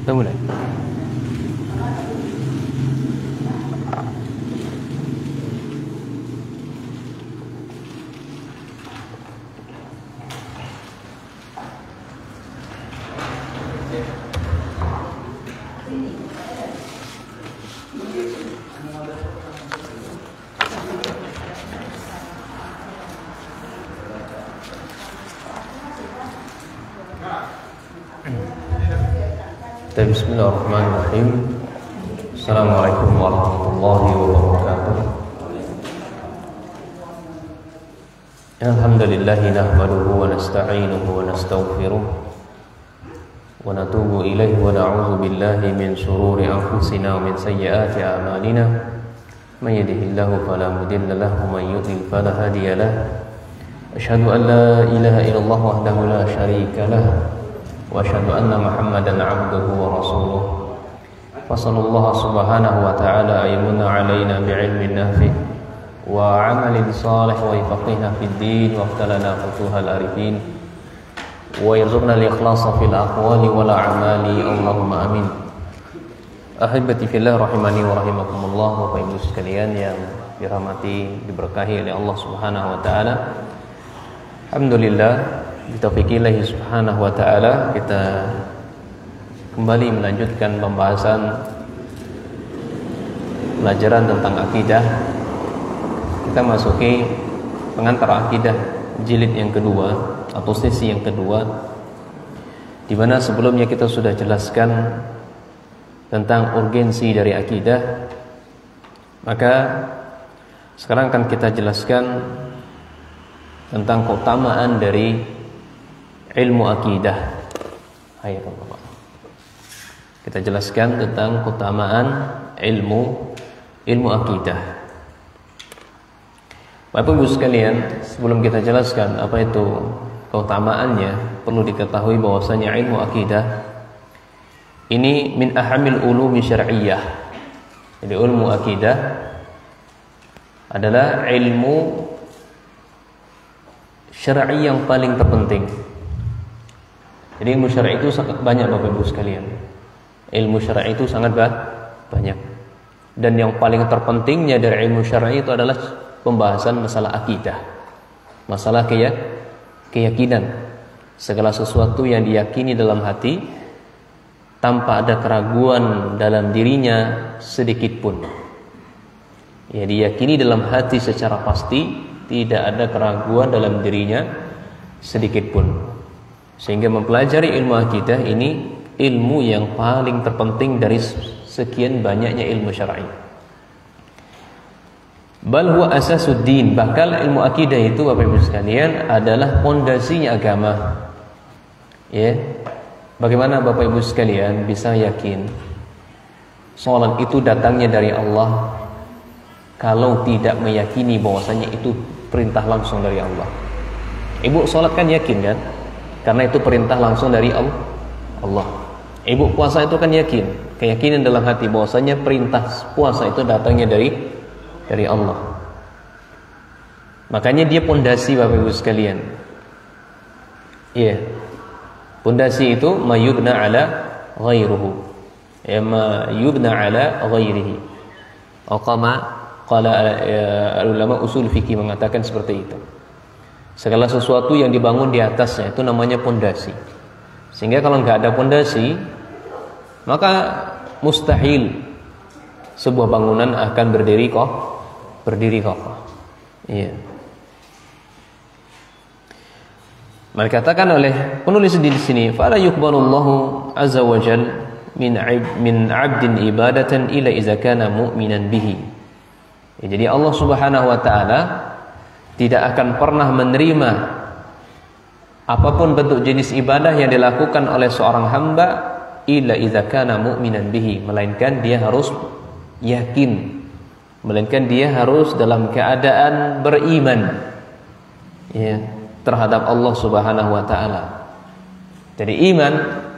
Kita mulai. Bismillahirrahmanirrahim. Assalamualaikum warahmatullahi wabarakatuh. Alhamdulillahi nahmaduhu wa nasta'inuhu wa nastaghfiruh wa natubu ilaihi wa na'udzu billahi min shururi anfusina wa min sayyiati a'malina. May yahdihillahu fala mudilla lahu wa may yudlil fala hadiya lahu. Asyhadu an la ilaha illallah wahdahu la syarika lahu wa asyhadu anna Muhammadan 'abduhu wa rasuluh. Fa sallallahu subhanahu wa ta'ala ayyamuna 'alaina bi'ilmin nafi' wa 'amalin salih wa yafaqihna fid din wa aftalana futuhal arifin wa yarzuqna al-ikhlasa fil aqwali wal a'mali. Allahumma amin. Ahibati fillah rahimani wa rahimakumullah. Bapak Ibu sekalian yang dirahmati, diberkahi oleh Allah Subhanahu wa taala. Alhamdulillah, bitaufiqillahi subhanahu wa ta'ala, kita kembali melanjutkan pembahasan pelajaran tentang akidah. Kita masuki pengantar akidah jilid yang kedua atau sesi yang kedua, di mana sebelumnya kita sudah jelaskan tentang urgensi dari akidah. Maka sekarang akan kita jelaskan tentang keutamaan dari ilmu akidah. Kita jelaskan tentang keutamaan ilmu akidah. Bapak Ibu sekalian, sebelum kita jelaskan apa itu keutamaannya, perlu diketahui bahwasanya ilmu akidah ini min ahamil ulumi syar'iyyah. Jadi ilmu akidah adalah ilmu syar'i yang paling terpenting. Jadi ilmu syar'i itu sangat banyak Bapak Ibu sekalian. Ilmu syar'i itu sangat banyak. Dan yang paling terpentingnya dari ilmu syar'i itu adalah pembahasan masalah akidah. Masalah keyakinan. Segala sesuatu yang diyakini dalam hati tanpa ada keraguan dalam dirinya sedikit pun. Ya, diyakini dalam hati secara pasti, tidak ada keraguan dalam dirinya sedikit pun. Sehingga mempelajari ilmu akidah ini ilmu yang paling terpenting dari sekian banyaknya ilmu syar'i. Bal huwa asasuddin, bahkan ilmu akidah itu Bapak Ibu sekalian adalah pondasinya agama. Ya. Bagaimana Bapak Ibu sekalian bisa yakin salat itu datangnya dari Allah kalau tidak meyakini bahwasanya itu perintah langsung dari Allah? Ibu salat kan yakin kan? Karena itu perintah langsung dari Allah. Ibu puasa itu kan yakin, keyakinan dalam hati bahwasanya perintah puasa itu datangnya dari Allah. Makanya dia pondasi Bapak Ibu sekalian. Iya. Pondasi itu mayubna ala ghairuhu. Ya, mayubna ala ghairihi. Qala ulama usul fikih mengatakan seperti itu. Segala sesuatu yang dibangun di atasnya itu namanya pondasi. Sehingga kalau nggak ada pondasi, maka mustahil sebuah bangunan akan berdiri kokoh. Iya. Maka katakan oleh penulis di sini, fala yuqbalullahu azza wa jal min 'abdin ibadatan illa idza kana mu'minan bihi. Ya, jadi Allah Subhanahu wa taala tidak akan pernah menerima apapun bentuk jenis ibadah yang dilakukan oleh seorang hamba illa idza kana mu'minan bihi, melainkan dia harus yakin, melainkan dia harus dalam keadaan beriman ya, terhadap Allah Subhanahu wa taala. Jadi iman,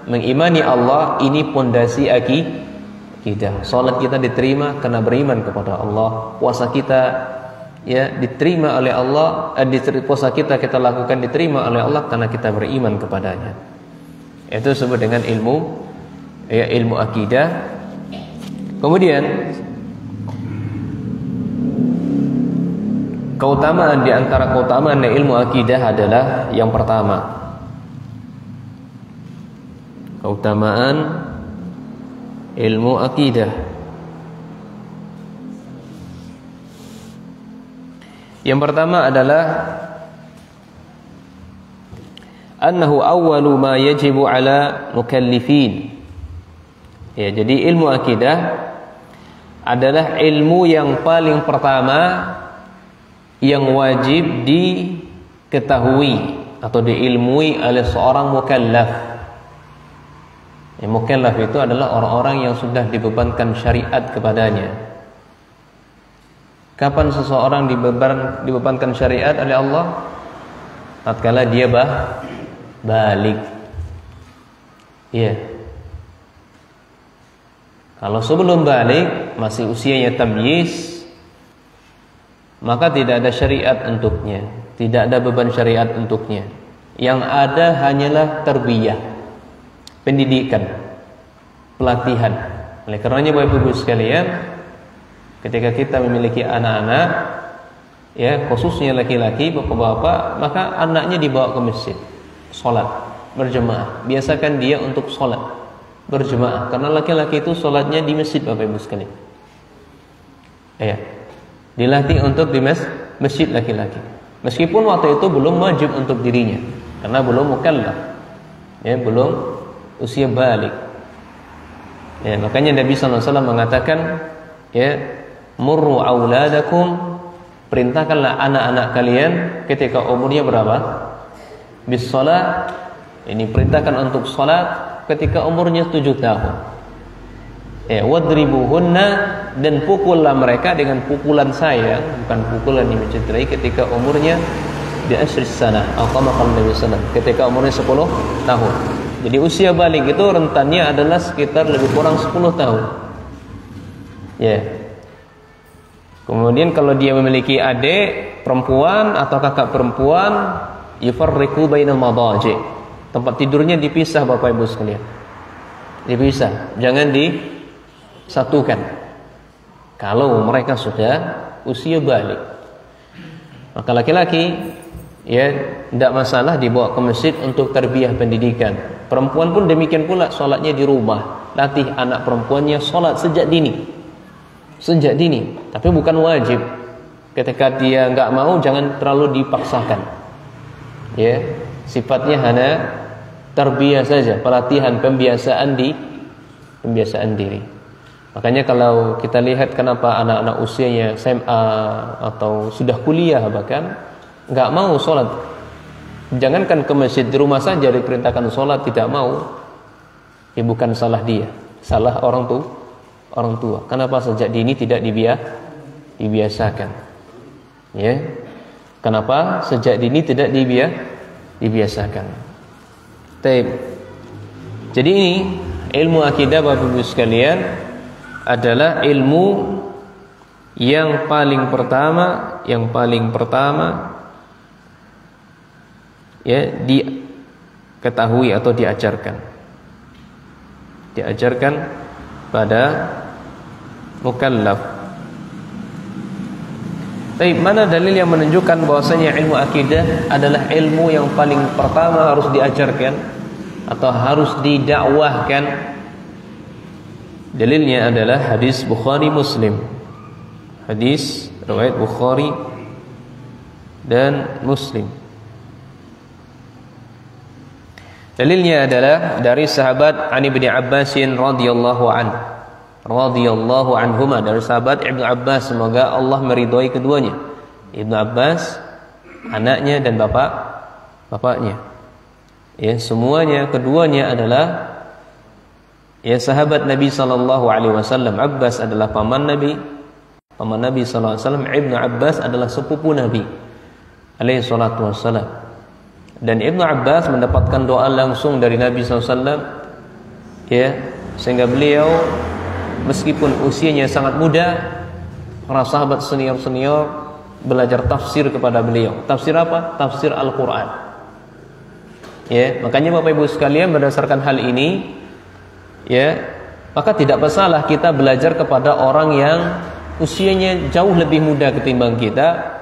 mengimani Allah ini pondasi akidah. Salat kita diterima karena beriman kepada Allah. Puasa kita ya diterima oleh Allah, puasa kita lakukan diterima oleh Allah karena kita beriman kepadanya. Itu disebut dengan ilmu ya, ilmu akidah. Kemudian keutamaan di antara keutamaan ilmu akidah adalah yang pertama, keutamaan ilmu akidah. Yang pertama adalah annahu awwalu ma yajibu ala mukallifin. Ya, jadi ilmu akidah adalah ilmu yang paling pertama yang wajib diketahui atau diilmui oleh seorang mukallaf. Mukallaf itu adalah orang-orang yang sudah dibebankan syariat kepadanya. Kapan seseorang dibebankan syariat oleh Allah? Tatkala dia balik. Iya. Kalau sebelum balik masih usianya tamyiz, maka tidak ada syariat untuknya, tidak ada beban syariat untuknya. Yang ada hanyalah tarbiyah, pendidikan, pelatihan. Oleh karenanya Bapak Ibu sekalian, ketika kita memiliki anak-anak, ya khususnya laki-laki, bapak-bapak, maka anaknya dibawa ke masjid, sholat berjemaah. Biasakan dia untuk sholat berjemaah, karena laki-laki itu sholatnya di masjid Bapak Ibu sekalian. Ya, dilatih untuk di masjid laki-laki. Meskipun waktu itu belum wajib untuk dirinya, karena belum mukallaf, ya belum usia balik. Ya, makanya Nabi SAW mengatakan, ya murru auladakum, perintahkanlah anak-anak kalian ketika umurnya berapa? Bis shalah, ini perintahkan untuk salat ketika umurnya 7 tahun. Ya, wadribuhunna, dan pukullah mereka dengan pukulan sayang, bukan pukulan yang mencederai, ketika umurnya di asyris sana, atau maqam Nabi sallallahu, ketika umurnya 10 tahun. Jadi usia balik itu rentannya adalah sekitar lebih kurang 10 tahun. Ya. Kemudian kalau dia memiliki adik perempuan atau kakak perempuan, yufarriqu bainal madaji. Tempat tidurnya dipisah Bapak Ibu sekalian. Dipisah, jangan disatukan. Kalau mereka sudah usia balik. Maka laki-laki, ya tidak masalah dibawa ke masjid untuk tarbiyah pendidikan. Perempuan pun demikian pula, sholatnya di rumah. Latih anak perempuannya sholat sejak dini. Sejak dini, tapi bukan wajib. Ketika dia nggak mau, jangan terlalu dipaksakan. Ya, sifatnya hanya tarbiyah saja, pelatihan, pembiasaan diri. Makanya kalau kita lihat kenapa anak-anak usianya SMA atau sudah kuliah bahkan nggak mau sholat. Jangankan ke masjid, di rumah saja diperintahkan sholat tidak mau. Ya bukan salah dia, salah orang tua. Kenapa sejak dini tidak dibiasakan? Ya. Kenapa sejak dini tidak dibiasakan? Baik. Jadi ini ilmu akidah Bapak Ibu sekalian adalah ilmu yang paling pertama ya diketahui atau diajarkan pada mukallaf. Tapi mana dalil yang menunjukkan bahwasanya ilmu akidah adalah ilmu yang paling pertama harus diajarkan atau harus didakwahkan? Dalilnya adalah hadis Bukhari Muslim. Hadis riwayat Bukhari dan Muslim. Dalilnya adalah dari sahabat Ani bin Abbasin radhiyallahu anhuma, dari sahabat Ibnu Abbas, semoga Allah meridhai keduanya. Ibnu Abbas, anaknya dan bapaknya. Ya, semuanya keduanya adalah ya sahabat Nabi sallallahu alaihi wasallam. Abbas adalah paman Nabi sallallahu alaihi wasallam. Ibnu Abbas adalah sepupu Nabi alaihi salatu wasallam. Dan Ibnu Abbas mendapatkan doa langsung dari Nabi SAW, ya, sehingga beliau meskipun usianya sangat muda, para sahabat senior belajar tafsir kepada beliau. Tafsir apa? Tafsir Al-Quran. Ya, makanya Bapak Ibu sekalian, berdasarkan hal ini, ya, maka tidak masalah kita belajar kepada orang yang usianya jauh lebih muda ketimbang kita.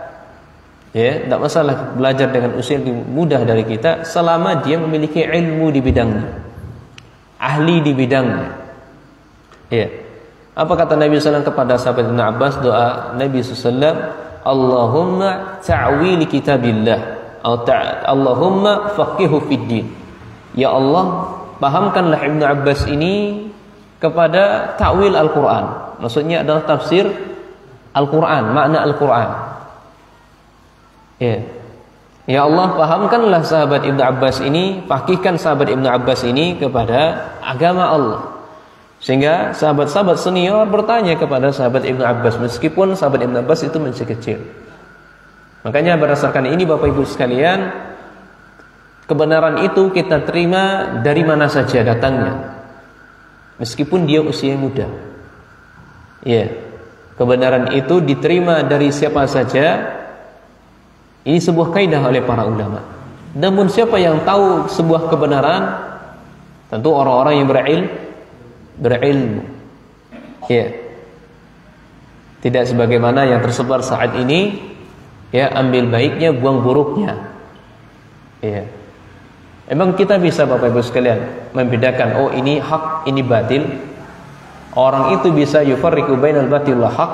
Ya, tidak masalah belajar dengan usia lebih muda dari kita selama dia memiliki ilmu di bidangnya, ahli di bidangnya. Ya. Apa kata Nabi SAW kepada sahabat Ibn Abbas, doa Nabi SAW, Allahumma ta'wili kitabillah Allahumma faqihu fid din. Ya Allah, pahamkanlah Ibn Abbas ini kepada ta'wil Al-Quran. Maksudnya adalah tafsir Al-Quran, makna Al-Quran. Ya. Ya Allah, pahamkanlah sahabat Ibn Abbas ini, fakihkan sahabat Ibn Abbas ini kepada agama Allah. Sehingga sahabat-sahabat senior bertanya kepada sahabat Ibn Abbas, meskipun sahabat Ibn Abbas itu masih kecil. Makanya berdasarkan ini Bapak Ibu sekalian, kebenaran itu kita terima dari mana saja datangnya, meskipun dia usia muda. Ya, kebenaran itu diterima dari siapa saja. Ini sebuah kaidah oleh para ulama. Namun siapa yang tahu sebuah kebenaran? Tentu orang-orang yang berilmu. Ya. Tidak sebagaimana yang tersebar saat ini, ya, ambil baiknya, buang buruknya. Ya. Emang kita bisa Bapak Ibu sekalian membedakan, oh ini hak, ini batil? Orang itu bisa yufarriqu bainal batil wal haq.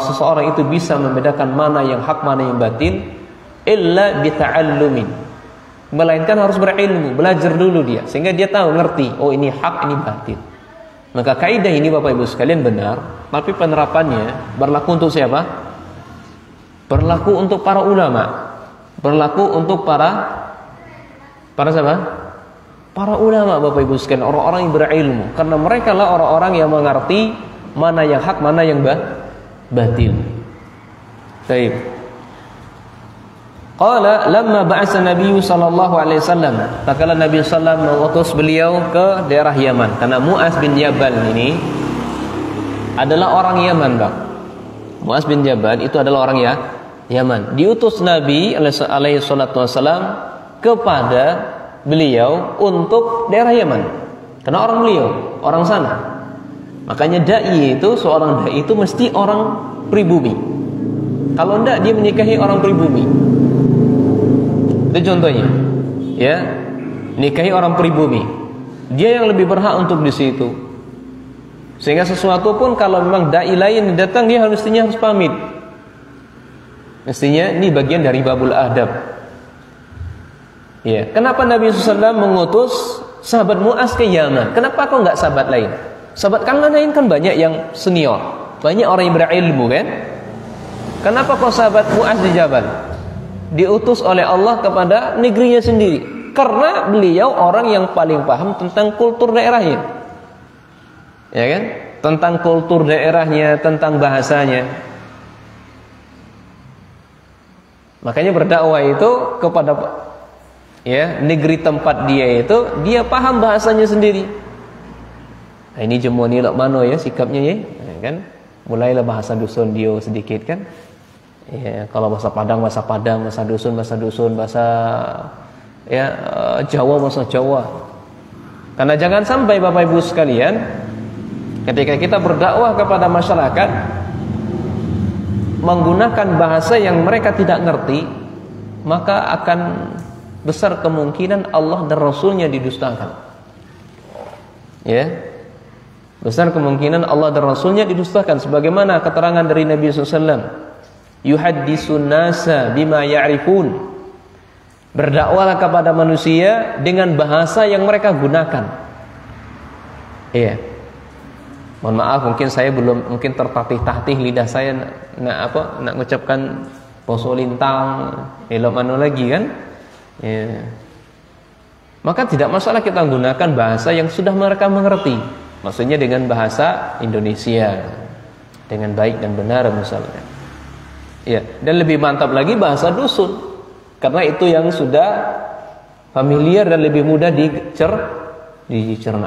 Seseorang itu bisa membedakan mana yang hak, mana yang batil, illa bita'allumin, melainkan harus berilmu, belajar dulu dia sehingga dia tahu, ngerti, oh ini hak, ini batil. Maka kaidah ini Bapak Ibu sekalian benar, tapi penerapannya berlaku untuk siapa? Berlaku untuk para ulama, berlaku untuk para siapa? Para ulama Bapak Ibu sekalian, orang-orang yang berilmu, karena mereka lah orang-orang yang mengerti mana yang hak, mana yang batil. Baik. Qala lamma ba'atsa Nabi sallallahu alaihi wasallam, tatkala Nabi sallallahu mengutus beliau ke daerah Yaman, karena Mu'az bin Jabal ini adalah orang Yaman, Bang. Mu'az bin Jabal itu adalah orang Yaman. Diutus Nabi alaihi salatu wasallam kepada beliau untuk daerah Yaman. Karena orang beliau, orang sana. Makanya dai itu, seorang dai itu mesti orang pribumi. Kalau enggak dia menikahi orang pribumi. Itu contohnya, ya, nikahi orang pribumi. Dia yang lebih berhak untuk di situ. Sehingga sesuatu pun kalau memang dai lain datang, dia mestinya harus pamit. Mestinya ini bagian dari babul adab. Ya, kenapa Nabi SAW mengutus sahabat Mu'az ke Yaman? Kenapa kok enggak sahabat lain? Sahabat kan lain kan banyak yang senior, banyak orang yang berilmu kan? Kenapa kok sahabat Mu'az di Jabal diutus oleh Allah kepada negerinya sendiri? Karena beliau orang yang paling paham tentang kultur daerahnya, ya kan? Tentang kultur daerahnya, tentang bahasanya. Makanya berdakwah itu kepada, ya, negeri tempat dia itu, dia paham bahasanya sendiri. Nah, ini jemoni lok mano ya sikapnya ya, kan? Mulailah bahasa dusun dia sedikit kan? Ya, kalau bahasa Padang, bahasa dusun, bahasa ya Jawa, bahasa Jawa. Karena jangan sampai Bapak Ibu sekalian, ketika kita berdakwah kepada masyarakat menggunakan bahasa yang mereka tidak ngerti, maka akan besar kemungkinan Allah dan Rasulnya didustakan. Ya, besar kemungkinan Allah dan Rasulnya didustakan. Sebagaimana keterangan dari Nabi SAW, yuhaddisun nasa bima ya'rifun, berdakwalah kepada manusia dengan bahasa yang mereka gunakan. Iya. Mohon maaf, mungkin saya belum tertatih-tatih lidah saya nak mengucapkan poso lintang, elok mana lagi kan? Ya. Maka tidak masalah kita menggunakan bahasa yang sudah mereka mengerti. Maksudnya dengan bahasa Indonesia dengan baik dan benar misalnya. Ya, dan lebih mantap lagi bahasa dusun, karena itu yang sudah familiar dan lebih mudah dicerna.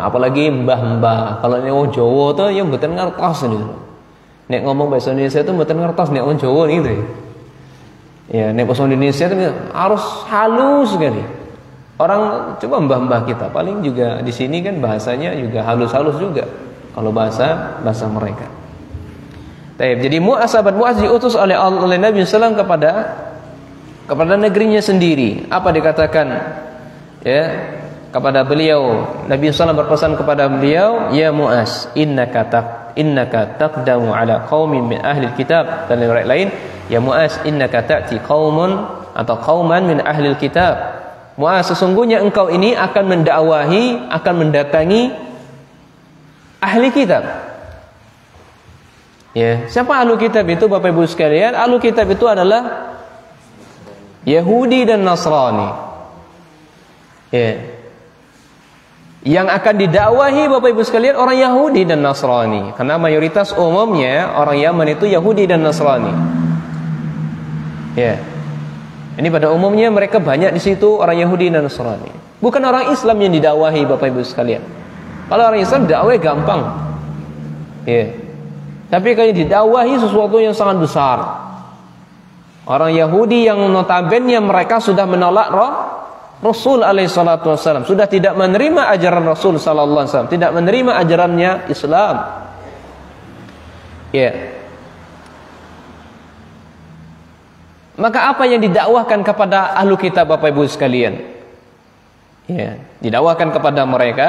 Apalagi mbah-mbah. Kalau nek wong Jawa tuh yang mboten ngertos niku. Nek ngomong bahasa Indonesia itu mboten ngertos nek wong Jawa gitu. Ya, nek bahasa Indonesia itu harus halus sekali. Orang coba mbah-mbah kita paling juga di sini kan bahasanya juga halus-halus juga kalau bahasa mereka. Jadi sahabat Mu'adz diutus oleh Nabi SAW kepada negerinya sendiri. Apa dikatakan? Ya, kepada beliau, Nabi SAW berpesan kepada beliau, ya Mu'adz, innaka taqdamu ala qaumin min ahli kitab, dan yang lain, ya Mu'adz, innaka ta'ti qauman min ahli kitab. Mu'adz, sesungguhnya engkau ini akan mendakwahi, akan mendatangi ahli kitab. Ya, siapa ahli kitab itu Bapak Ibu sekalian? Ahli kitab itu adalah Yahudi dan Nasrani. Ya. Yang akan didakwahi Bapak Ibu sekalian orang Yahudi dan Nasrani, karena mayoritas umumnya orang Yaman itu Yahudi dan Nasrani. Ya. Ini pada umumnya mereka banyak di situ orang Yahudi dan Nasrani. Bukan orang Islam yang didakwahi Bapak Ibu sekalian. Kalau orang Islam dakwah gampang. Ya. Tapi kalau didakwahi sesuatu yang sangat besar. Orang Yahudi yang notabene mereka sudah menolak Rasul alaihi salatu wasallam, sudah tidak menerima ajaran Rasul sallallahu alaihi wasallam, tidak menerima ajarannya Islam. Ya. Maka apa yang didakwahkan kepada ahlu kitab Bapak Ibu sekalian? Ya, didakwahkan kepada mereka,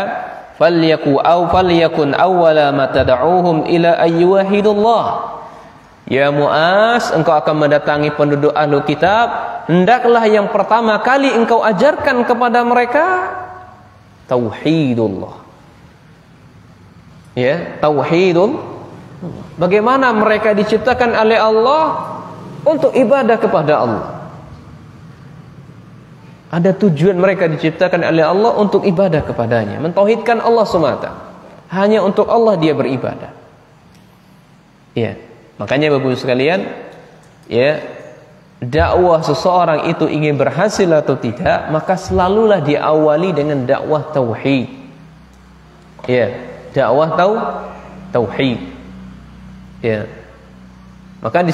falyakun awwala ma tad'uuhum ila ayyuhidullah. Ya Mu'adz, engkau akan mendatangi penduduk ahlu kitab, hendaklah yang pertama kali engkau ajarkan kepada mereka tauhidullah. Ya, tauhidul. Bagaimana mereka diciptakan oleh Allah untuk ibadah kepada Allah. Ada tujuan mereka diciptakan oleh Allah untuk ibadah kepadanya, mentauhidkan Allah semata. Hanya untuk Allah dia beribadah. Ya. Makanya Bapak Ibu sekalian, ya, dakwah seseorang itu ingin berhasil atau tidak, maka selalulah diawali dengan dakwah tauhid. Ya, dakwah tauhid. Ya. Maka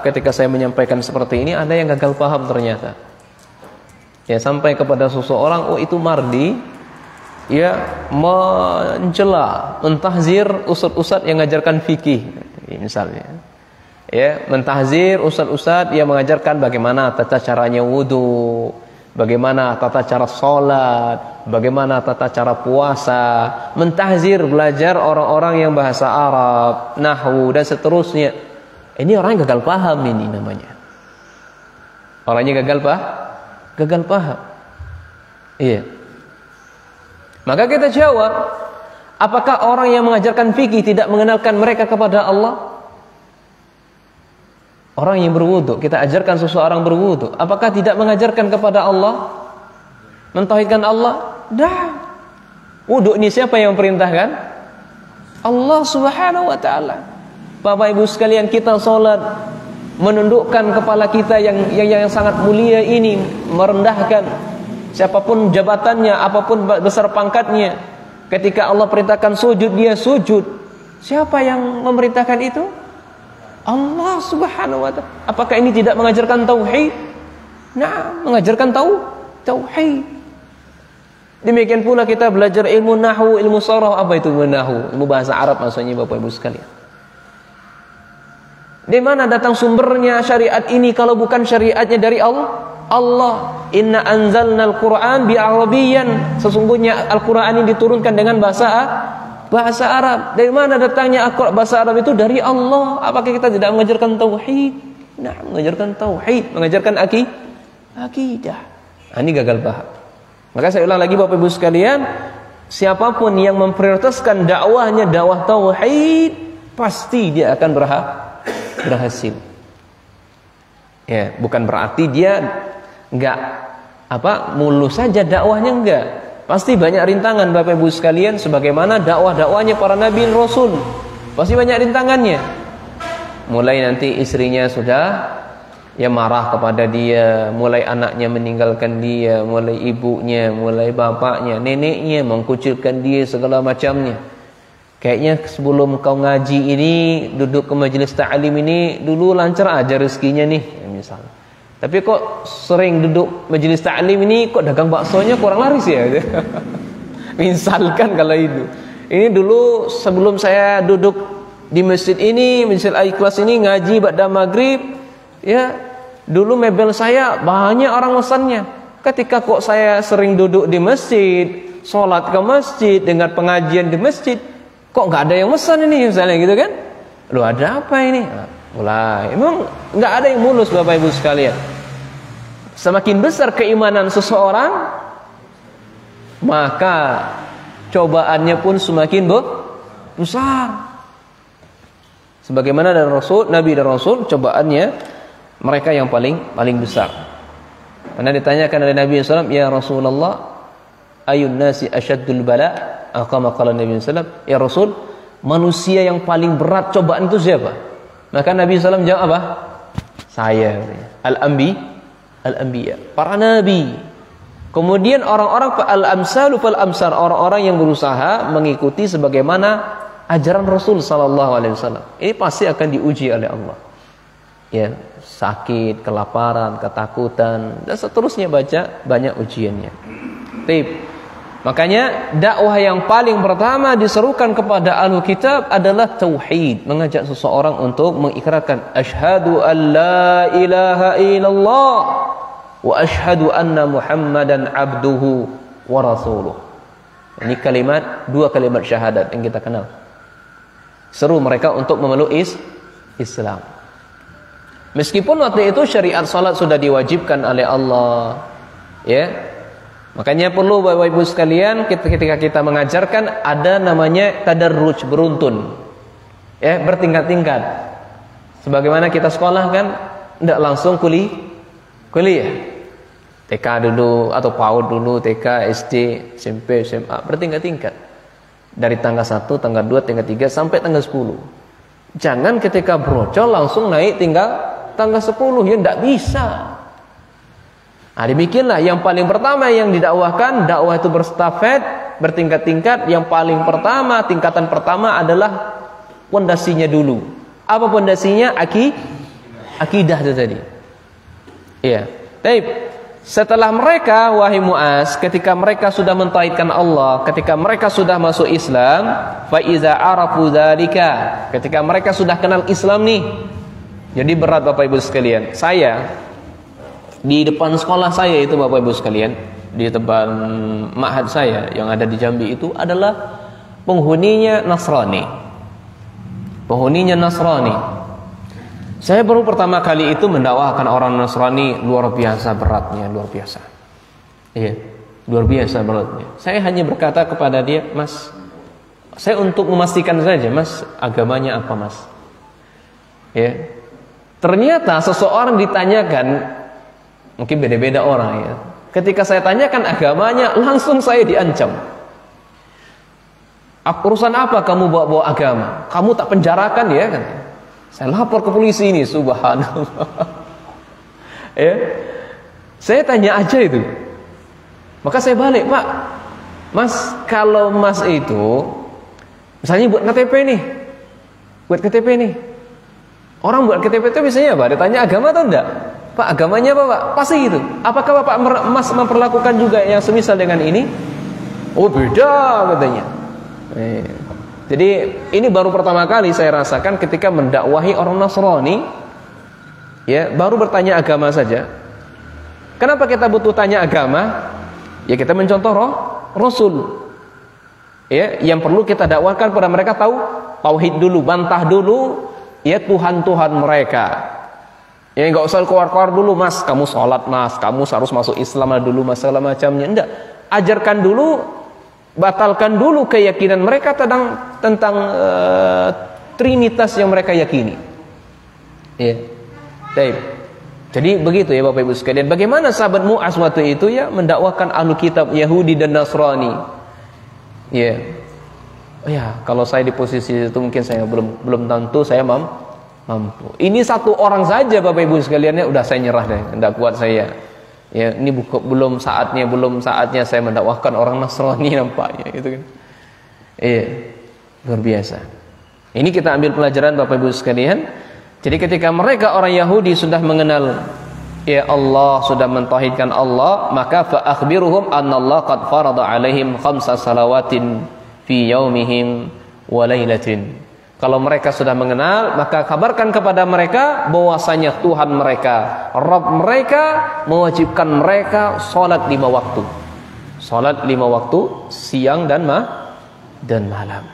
ketika saya menyampaikan seperti ini, ada yang gagal paham ternyata. Ya, sampai kepada seseorang, oh itu mardi, ya, mencela, mentahzir ustaz-ustaz yang mengajarkan fikih. Misalnya, ya, mentahzir ustaz-ustaz yang mengajarkan bagaimana tata caranya wudu, bagaimana tata cara sholat, bagaimana tata cara puasa, mentahzir belajar orang-orang yang bahasa Arab, nahwu dan seterusnya. Ini orang yang gagal paham, ini namanya. Orangnya gagal paham. Iya. Maka kita jawab, apakah orang yang mengajarkan fikih tidak mengenalkan mereka kepada Allah? Orang yang berwudu, kita ajarkan seseorang berwudu, apakah tidak mengajarkan kepada Allah? Mentauhidkan Allah? Dah. Wudu ini siapa yang perintahkan? Allah Subhanahu wa taala. Bapak Ibu sekalian, kita salat menundukkan kepala kita yang sangat mulia ini, merendahkan siapapun jabatannya, apapun besar pangkatnya. Ketika Allah perintahkan sujud, dia sujud. Siapa yang memerintahkan itu? Allah Subhanahu wa ta'ala. Apakah ini tidak mengajarkan tauhid? Nah, mengajarkan tauhid. Demikian pula kita belajar ilmu nahwu, ilmu sharah. Apa itu nahwu? Ilmu bahasa Arab maksudnya Bapak Ibu sekalian. Di mana datang sumbernya syariat ini kalau bukan syariatnya dari Allah? Inna anzalnal Qur'an bi'arabiyyan. Sesungguhnya Al-Qur'an ini diturunkan dengan bahasa Arab. Dari mana datangnya bahasa Arab itu? Dari Allah. Apakah kita tidak mengajarkan tauhid? Nah, mengajarkan tauhid, mengajarkan akidah. Ini gagal paham. Maka saya ulang lagi Bapak Ibu sekalian, siapapun yang memprioritaskan dakwahnya dakwah tauhid, pasti dia akan berhasil. Ya, bukan berarti dia enggak mulus saja dakwahnya, enggak. Pasti banyak rintangan Bapak Ibu sekalian, sebagaimana dakwah-dakwahnya para nabi dan rasul. Pasti banyak rintangannya. Mulai nanti istrinya sudah marah kepada dia, mulai anaknya meninggalkan dia, mulai ibunya, mulai bapaknya, neneknya mengkucilkan dia, segala macamnya. Kayaknya sebelum kau ngaji ini, duduk ke majelis ta'lim ini, dulu lancar aja rezekinya nih, misalnya. Tapi kok sering duduk majelis ta'lim ini kok dagang baksonya kurang laris ya. Misalkan kalau itu. Ini dulu sebelum saya duduk di masjid ini, Masjid Al-Ikhlas ini ngaji ba'da maghrib, ya, dulu mebel saya banyak orang mesannya. Ketika kok saya sering duduk di masjid, sholat ke masjid, dengar pengajian di masjid, kok nggak ada yang mesan ini misalnya gitu kan? Loh, ada apa ini? Mulai, emang nggak ada yang mulus Bapak Ibu sekalian. Semakin besar keimanan seseorang, maka cobaannya pun semakin besar. Sebagaimana dari Rasul, Nabi dan Rasul, cobaannya mereka yang paling besar. Karena ditanyakan oleh Nabi SAW, ya Rasulullah, ayun nasi asyaddul bala? Kama qala Nabi SAW, ya Rasul, manusia yang paling berat cobaan itu siapa? Maka Nabi SAW jawab apa? Saya. Al-anbiya, para nabi. Kemudian orang-orang al-amsalu fal amsar, orang-orang yang berusaha mengikuti sebagaimana ajaran Rasul sallallahu alaihi wasallam. Ini pasti akan diuji oleh Allah. Ya, sakit, kelaparan, ketakutan, dan seterusnya banyak ujiannya. Baik. Makanya dakwah yang paling pertama diserukan kepada ahlul kitab adalah tauhid, mengajak seseorang untuk mengikrarkan asyhadu an la ilaha illallah wa asyhadu anna Muhammadan abduhu wa rasuluh. Ini dua kalimat syahadat yang kita kenal. Seru mereka untuk memeluk Islam. Meskipun waktu itu syariat salat sudah diwajibkan oleh Allah, ya. Makanya perlu Bapak Ibu sekalian, ketika kita mengajarkan ada namanya tadarruj, beruntun, ya, bertingkat-tingkat. Sebagaimana kita sekolah kan tidak langsung kuliah. TK dulu atau PAUD dulu, TK, SD, SMP, SMA, bertingkat-tingkat. Dari tanggal 1, tanggal 2, tanggal 3 sampai tanggal 10. Jangan ketika brocol langsung naik tanggal 10, ya tidak bisa. Nah, demikianlah yang paling pertama yang didakwahkan, dakwah itu berstafet, bertingkat-tingkat. Yang paling pertama, tingkatan pertama adalah pondasinya dulu. Apa pondasinya? Akidah itu tadi. Iya. Baik. Setelah mereka, wahai Muaz, ketika mereka sudah mentauhidkan Allah, ketika mereka sudah masuk Islam, fa iza arafu dzalika, ketika mereka sudah kenal Islam nih. Jadi berat Bapak Ibu sekalian. Saya di depan sekolah saya itu Bapak Ibu sekalian, di depan ma'had saya yang ada di Jambi itu adalah penghuninya Nasrani. Saya baru pertama kali itu mendakwahkan orang Nasrani, luar biasa beratnya, luar biasa. Iya, luar biasa beratnya. Saya hanya berkata kepada dia, Mas, saya untuk memastikan saja, Mas, agamanya apa, Mas? Ya. Ternyata seseorang ditanyakan, mungkin beda-beda orang ya. Ketika saya tanyakan agamanya, langsung saya diancam. Urusan apa kamu bawa-bawa agama? Kamu tak penjarakan ya kan? Saya lapor ke polisi ini, subhanallah. Ya. Saya tanya aja itu. Maka saya balik, Pak. Mas, kalau Mas itu misalnya buat KTP nih. Buat KTP nih. Orang buat KTP itu biasanya apa? Ditanya agama atau enggak? Pak, agamanya apa, Pak? Pasti gitu. Apakah Bapak Mas memperlakukan juga yang semisal dengan ini? Oh, beda katanya. Jadi ini baru pertama kali saya rasakan ketika mendakwahi orang Nasrani, ya, baru bertanya agama saja. Kenapa kita butuh tanya agama? Ya, kita mencontoh Rasul. Ya, yang perlu kita dakwahkan pada mereka tahu tauhid dulu, bantah dulu ya Tuhan mereka. Ya, nggak usah keluar-keluar dulu, Mas, kamu sholat, Mas, kamu harus masuk Islam dulu, masalah macamnya. Enggak, ajarkan dulu, batalkan dulu keyakinan mereka tentang trinitas yang mereka yakini. Ya, baik. Jadi begitu ya Bapak Ibu sekalian. Bagaimana sahabat Mu'az waktu itu ya mendakwakan ahlu kitab Yahudi dan Nasrani. Ya, ya, kalau saya di posisi itu mungkin saya belum tentu saya mampu. Ini satu orang saja Bapak Ibu sekalian ya udah saya nyerah deh, enggak kuat saya. Ya, ini belum saatnya saya mendakwahkan orang Nasrani nampaknya gitu kan. Iya, luar biasa. Ini kita ambil pelajaran Bapak Ibu sekalian. Jadi ketika mereka orang Yahudi sudah mengenal ya Allah sudah mentauhidkan Allah, maka fa akhbiruhum annallaha qad farada alaihim khamsa salawatin fi yaumihim wa lailatin. Kalau mereka sudah mengenal, maka kabarkan kepada mereka bahwasanya Tuhan mereka, Rabb mereka mewajibkan mereka salat 5 waktu. Salat 5 waktu siang dan malam.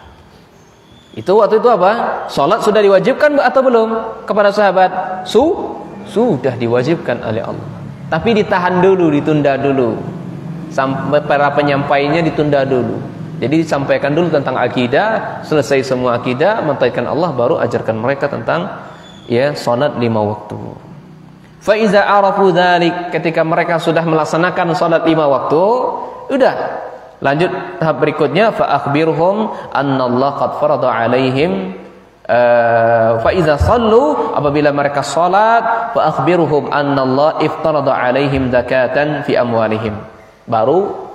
Itu waktu itu apa? Salat sudah diwajibkan atau belum kepada sahabat? Sudah diwajibkan oleh Allah. Tapi ditahan dulu, ditunda dulu. Sampai para penyampainya ditunda dulu. Jadi disampaikan dulu tentang akidah, selesai semua akidah, mentauhidkan Allah, baru ajarkan mereka tentang ya salat 5 waktu. Fa iza arafu dzalik, ketika mereka sudah melaksanakan salat 5 waktu, udah lanjut tahap berikutnya, fa akhbirhum annallaha qad farada alaihim fa iza sallu, apabila mereka salat, fa akhbirhum annallaha iftarada alaihim zakatan fi amwalihim. Baru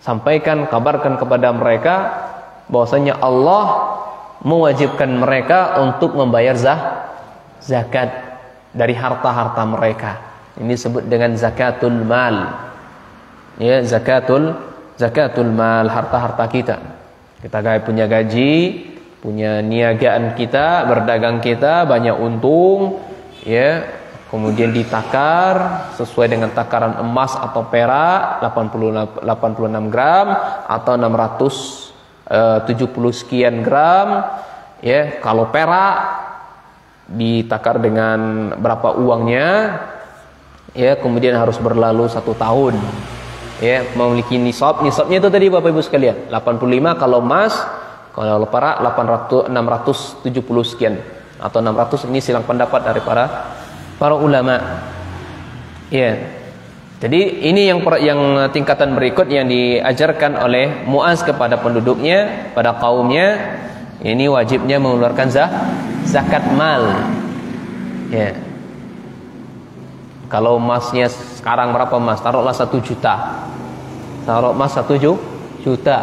sampaikan, kabarkan kepada mereka bahwasanya Allah mewajibkan mereka untuk membayar zakat dari harta-harta mereka. Ini disebut dengan zakatul mal. Ya, zakatul mal, harta-harta kita. Kita punya gaji, punya niagaan kita, berdagang kita, banyak untung, ya. Kemudian ditakar sesuai dengan takaran emas atau perak 86 gram atau 670 sekian gram. Ya, kalau perak ditakar dengan berapa uangnya. Ya, kemudian harus berlalu 1 tahun. Ya, memiliki nisab. Nisabnya itu tadi Bapak Ibu sekalian, 85 kalau emas, kalau perak 670 sekian atau 600, ini silang pendapat dari para ulama. Ya. Jadi ini yang tingkatan berikut yang diajarkan oleh Muaz kepada penduduknya, pada kaumnya. Ini wajibnya mengeluarkan zakat mal. Ya. Kalau emasnya sekarang berapa emas? Taruhlah 1 juta. Taruh emas 1 juta.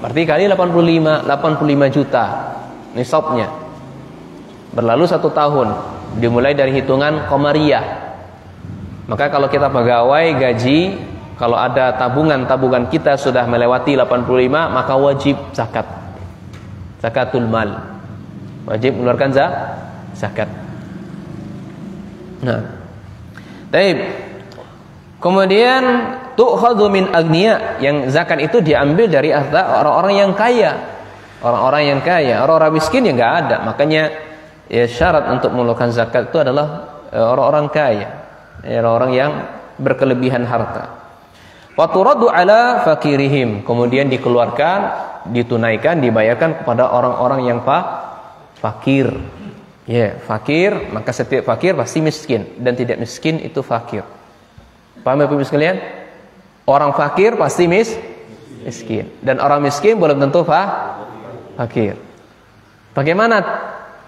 Berarti kali 85 juta nisabnya. Berlalu 1 tahun. Dimulai dari hitungan Qamariyah. Maka kalau kita pegawai gaji, kalau ada tabungan kita sudah melewati 85, maka wajib zakatul mal. Wajib mengeluarkan zakat. Nah, baik. Kemudian tu'khadhu min agniya, yang zakat itu diambil dari harta orang-orang yang kaya. Orang-orang miskin ya enggak ada. Makanya ya syarat untuk mengeluarkan zakat itu adalah orang-orang kaya, orang-orang yang berkelebihan harta. Wa turaddu ala fakirihim, kemudian dikeluarkan, ditunaikan, dibayarkan kepada orang-orang yang fakir. Ya, fakir, maka setiap fakir pasti miskin, dan tidak miskin itu fakir. Paham ya Bapak sekalian? Orang fakir pasti miskin, dan orang miskin belum tentu fakir. Bagaimana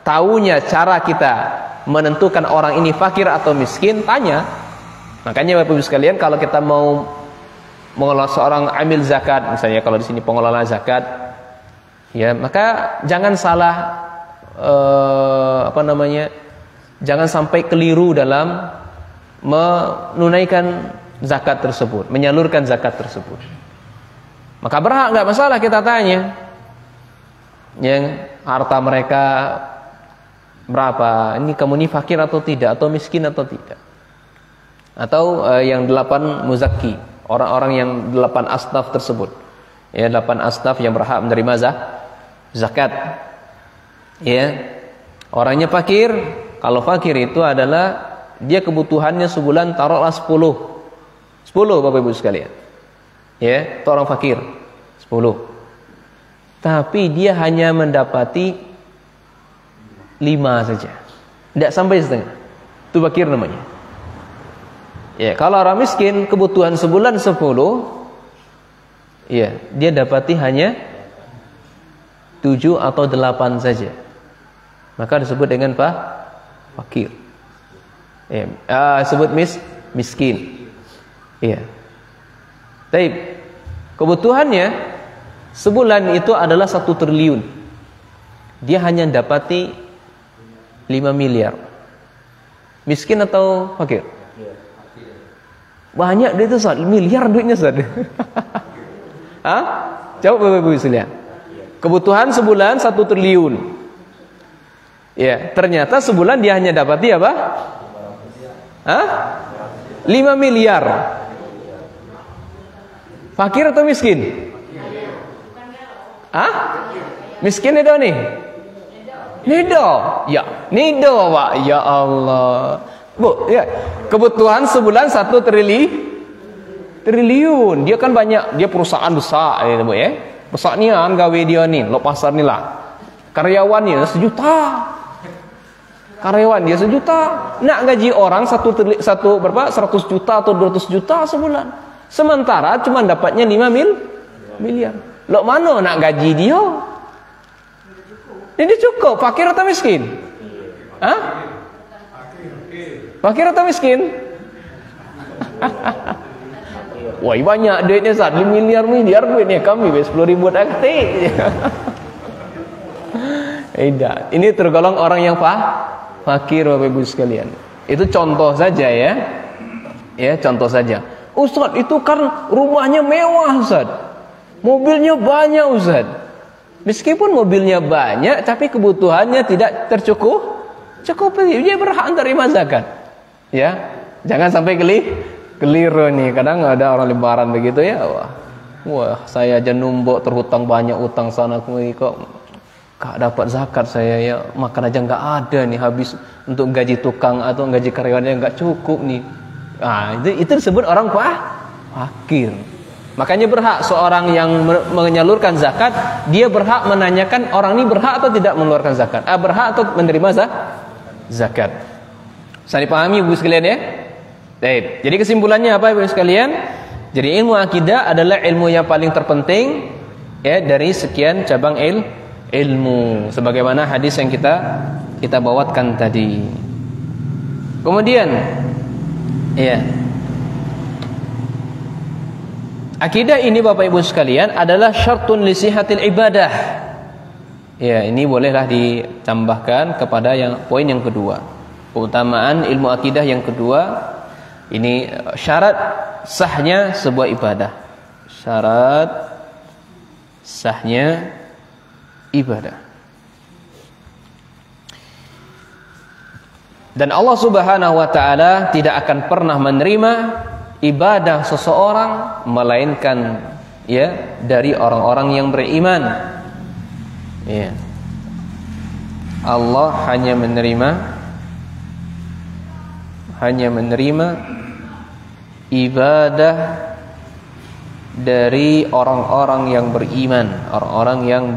taunya cara kita menentukan orang ini fakir atau miskin? Tanya. Makanya Bapak Ibu sekalian, kalau kita mau mengelola seorang amil zakat, misalnya kalau di sini pengelola zakat, ya maka jangan salah jangan sampai keliru dalam menunaikan zakat tersebut, menyalurkan zakat tersebut. Maka berhak, nggak masalah kita tanya, yang harta mereka berapa, ini kamu ini fakir atau tidak, atau miskin atau tidak. Atau yang 8 muzakki, orang-orang yang 8 asnaf tersebut, ya 8 asnaf yang berhak menerima zakat. Ya, orangnya fakir. Kalau fakir itu adalah dia kebutuhannya sebulan taruhlah 10 Bapak Ibu sekalian. Ya, itu orang fakir 10. Tapi dia hanya mendapati 5 saja, tidak sampai setengah. Itu fakir namanya. Ya, kalau orang miskin kebutuhan sebulan 10, ya dia dapati hanya 7 atau 8 saja, maka disebut dengan fakir. Ya, disebut miskin. Ya. Baik. Kebutuhannya sebulan itu adalah 1 triliun. Dia hanya dapati 5 miliar. Miskin atau fakir? Banyak duit itu Ustaz, miliar duitnya Ustaz. Hah? Jawab Bapak Ibu sekalian. Kebutuhan sebulan 1 triliun. Ya, ternyata sebulan dia hanya dapati apa? Hah? 5 miliar. Fakir atau miskin? Hah? Miskin itu nih? Nido. Ya, nido, Pak. Ya Allah. Bu, ya. Kebutuhan sebulan 1 triliun. Dia kan banyak, dia perusahaan besar ya, Bu ya. Besar nian gawe dia ni, lo pasar ni lah. Karyawannya 1 juta. Karyawan dia 1 juta. Nak gaji orang 100 juta atau 200 juta sebulan. Sementara cuma dapatnya 5 miliar. Lo mana nak gaji dia? Ini cukup. Fakir atau miskin? Hah? Fakir atau miskin? Wah, banyak duitnya Ustaz. 5 miliar duitnya kami 10.000 aktif. Tidak. Ini tergolong orang yang fakir Bapak Ibu sekalian. Itu contoh saja ya. Ya, contoh saja. Ustaz, itu kan rumahnya mewah Ustaz. Mobilnya banyak Ustaz. Meskipun mobilnya banyak, tapi kebutuhannya tidak tercukupi. Dia berhak menerima zakat. Ya, jangan sampai keliru nih. Kadang ada orang lebaran begitu ya. Wah, saya aja numbuk terhutang banyak utang sana kemari kok gak dapat zakat saya ya. Makan aja nggak ada nih, habis untuk gaji tukang atau gaji karyawannya nggak cukup nih. Nah, itu disebut orang fakir. Makanya berhak seorang yang menyalurkan zakat, dia berhak menanyakan orang ini berhak atau tidak mengeluarkan zakat. Berhak atau menerima zakat. Bisa dipahami Ibu sekalian ya? Baik. Jadi kesimpulannya apa Ibu sekalian? Jadi ilmu akidah adalah ilmu yang paling terpenting ya dari sekian cabang ilmu. Sebagaimana hadis yang kita bawakan tadi. Kemudian ya. Akidah ini Bapak Ibu sekalian adalah syartun li sihatil ibadah. Ya, ini bolehlah ditambahkan kepada poin yang kedua. Keutamaan ilmu akidah yang kedua, ini syarat sahnya sebuah ibadah. Syarat sahnya ibadah. Dan Allah Subhanahu wa taala tidak akan pernah menerima ibadah seseorang melainkan ya dari orang-orang yang beriman. Ya. Allah hanya menerima ibadah dari orang-orang yang beriman, orang-orang yang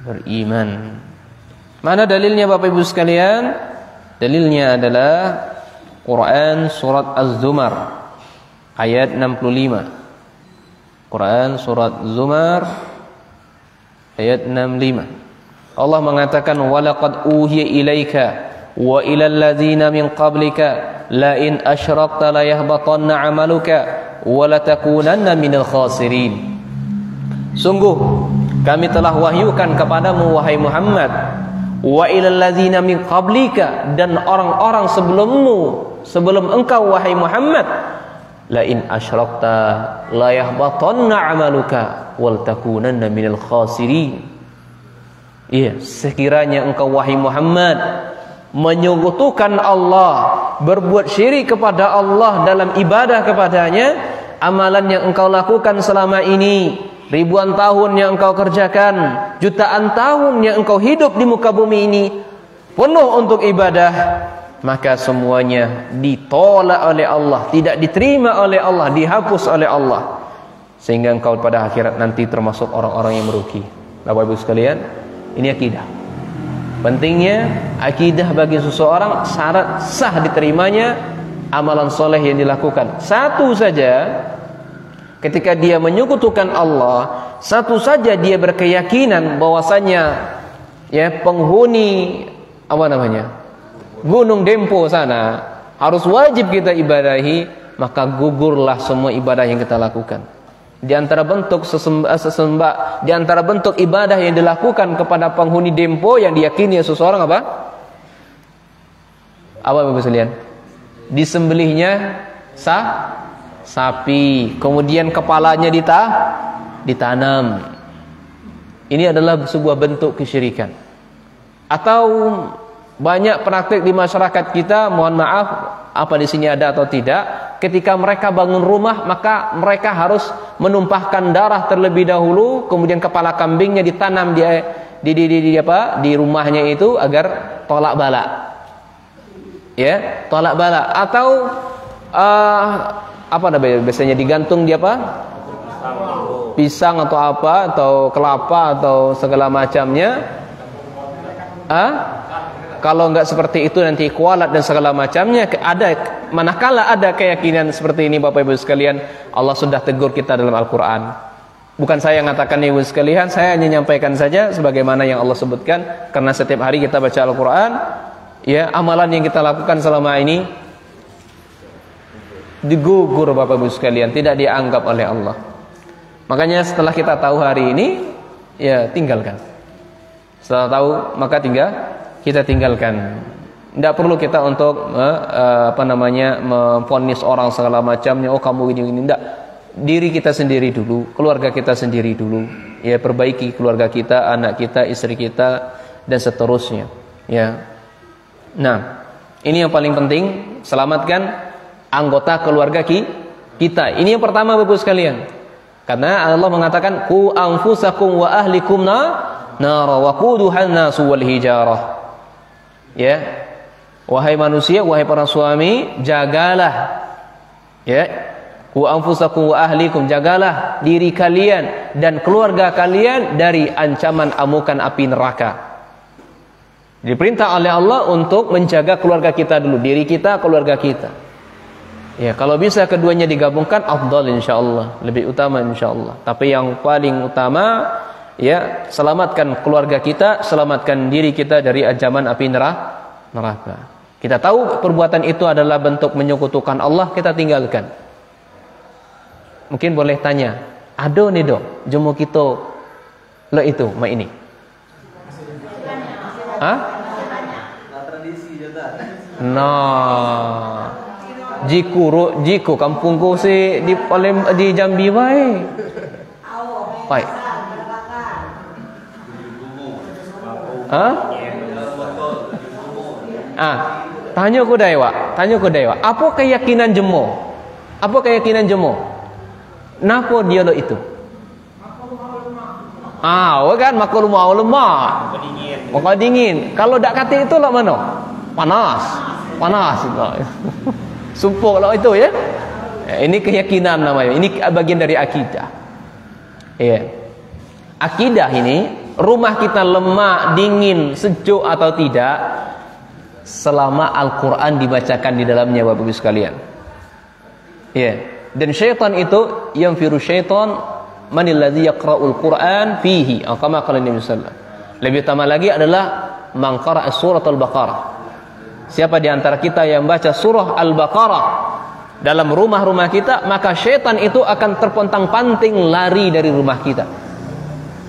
beriman. Mana dalilnya Bapak Ibu sekalian? Dalilnya adalah Quran surat Az-Zumar ayat 65. Quran surat Az-Zumar ayat 65. Allah mengatakan walaqad uhiya ilaika wa ilal ladzina min qablika la in asyrakta la yahbatanna 'amaluka wa la takunanna minal khasirin. Sungguh kami telah wahyukan kepadamu wahai Muhammad, wa ilal ladzina min qablika, dan orang-orang sebelum engkau wahai Muhammad, la in asyrakta la yahbatanna 'amaluka wal takunanna minal khasirin. Iya, sekiranya engkau wahai Muhammad menyekutukan Allah, berbuat syirik kepada Allah dalam ibadah kepadanya, amalan yang engkau lakukan selama ini, ribuan tahun yang engkau kerjakan, jutaan tahun yang engkau hidup di muka bumi ini penuh untuk ibadah, maka semuanya ditolak oleh Allah, tidak diterima oleh Allah, dihapus oleh Allah, sehingga engkau pada akhirat nanti termasuk orang-orang yang merugi. Bapak Ibu sekalian, ini akidah. Pentingnya akidah bagi seseorang, syarat sah diterimanya amalan soleh yang dilakukan. Satu saja, ketika dia menyekutukan Allah, satu saja dia berkeyakinan bahwasanya ya penghuni Gunung Dempo sana harus wajib kita ibadahi, maka gugurlah semua ibadah yang kita lakukan. Di antara bentuk di antara bentuk ibadah yang dilakukan kepada penghuni Dempo yang diyakini seseorang apa Bapak sekalian? Disembelihnya sapi, kemudian kepalanya ditanam. Ini adalah sebuah bentuk kesyirikan. Atau banyak praktik di masyarakat kita, mohon maaf, apa di sini ada atau tidak, ketika mereka bangun rumah maka mereka harus menumpahkan darah terlebih dahulu, kemudian kepala kambingnya ditanam di rumahnya itu agar tolak bala. Ya, tolak bala. Atau apa namanya biasanya digantung di apa? Pisang atau apa, atau kelapa atau segala macamnya. Kalau enggak seperti itu nanti kualat dan segala macamnya. Manakala ada keyakinan seperti ini Bapak Ibu sekalian, Allah sudah tegur kita dalam Al-Quran. Bukan saya yang mengatakan Ibu sekalian, saya hanya menyampaikan saja sebagaimana yang Allah sebutkan. Karena setiap hari kita baca Al-Quran, ya, amalan yang kita lakukan selama ini digugur Bapak Ibu sekalian, tidak dianggap oleh Allah. Makanya setelah kita tahu hari ini, ya tinggalkan. Setelah tahu maka kita tinggalkan. Tidak perlu kita untuk memvonis orang segala macamnya. Oh kamu gini. Tidak. Diri kita sendiri dulu, keluarga kita sendiri dulu. Ya, perbaiki keluarga kita, anak kita, istri kita dan seterusnya. Ya. Nah, ini yang paling penting, selamatkan anggota keluarga kita. Ini yang pertama Bapak sekalian. Karena Allah mengatakan qu anfusakum wa ahlikum nar wa quduhan nasu wal hijarah. Ya. Wahai manusia, wahai para suami, jagalah. Ya. Qu anfusakum wa ahlikum, jagalah diri kalian dan keluarga kalian dari ancaman amukan api neraka. Diperintah oleh Allah untuk menjaga keluarga kita dulu, diri kita, keluarga kita. Ya, kalau bisa keduanya digabungkan afdal insyaallah, lebih utama insyaallah. Tapi yang paling utama, ya, selamatkan keluarga kita, selamatkan diri kita dari ancaman api neraka. Kita tahu perbuatan itu adalah bentuk menyekutukan Allah, kita tinggalkan. Mungkin boleh tanya, ado nih dong, jemu kita lo itu, ma ini. Nah, jiku kampungku si di Jambi wae. Baik. Tanya ku dewa. Apa keyakinan jemo? Napa dia lo itu? Kan makul mau lemah. Maka dingin. Kalau dak kate itu lah mana? Panas itu. Sumpah lah itu ya. Ini keyakinan namanya. Ini bagian dari akidah. Ya. Akidah ini, rumah kita lemah, dingin, sejuk atau tidak, selama Al-Quran dibacakan di dalamnya Bapak Ibu sekalian. Ya. Dan syaitan itu yang virus syaitan manilladzi yaqra'ul Quran fihi. Kama qala Nabi sallallahu alaihi wasallam. Lebih utama lagi adalah man qara'a surat Al-Baqarah. Siapa di antara kita yang baca surah Al-Baqarah dalam rumah-rumah kita, maka syaitan itu akan terpontang-panting lari dari rumah kita.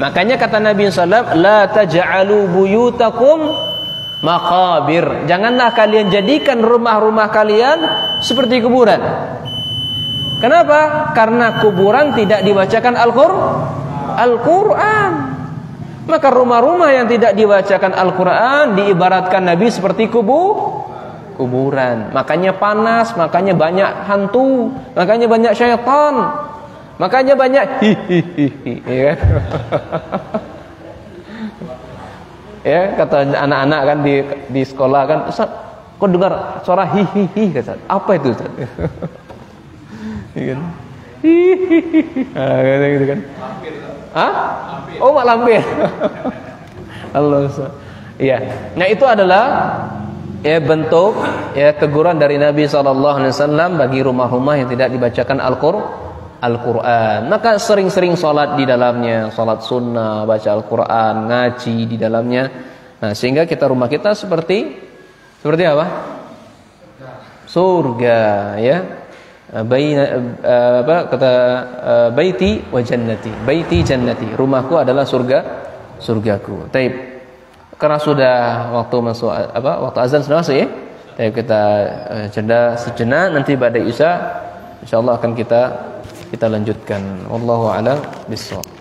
Makanya kata Nabi sallallahu alaihi wasallam, la taj'alu buyutakum maqabir. Janganlah kalian jadikan rumah-rumah kalian seperti kuburan. Kenapa? Karena kuburan tidak dibacakan Al-Quran. Maka rumah-rumah yang tidak dibacakan Al-Quran diibaratkan Nabi seperti kuburan. Makanya panas, makanya banyak hantu, makanya banyak syaitan, makanya banyak ya. Ya, kata anak-anak kan di sekolah kan, Ustaz, kok dengar suara hihihi, kata. Apa itu, Ustaz? Gitu kan. Gitu kan. Oh, mak lampir. Allah. Iya. Nah, itu adalah ya bentuk ya teguran dari Nabi SAW bagi rumah-rumah yang tidak dibacakan Al-Quran. Maka sering-sering sholat di dalamnya, sholat sunnah, baca Al-Quran, ngaji di dalamnya. Nah, sehingga rumah kita seperti apa? Surga, ya. Baiti wa jannati. Baiti jannati. Rumahku adalah surgaku. Taib. Karena sudah waktu azan sudah masuk ya. Ayo kita jeda sejenak, nanti pada Isya insyaallah akan kita lanjutkan. Wallahu a'lam bishawab.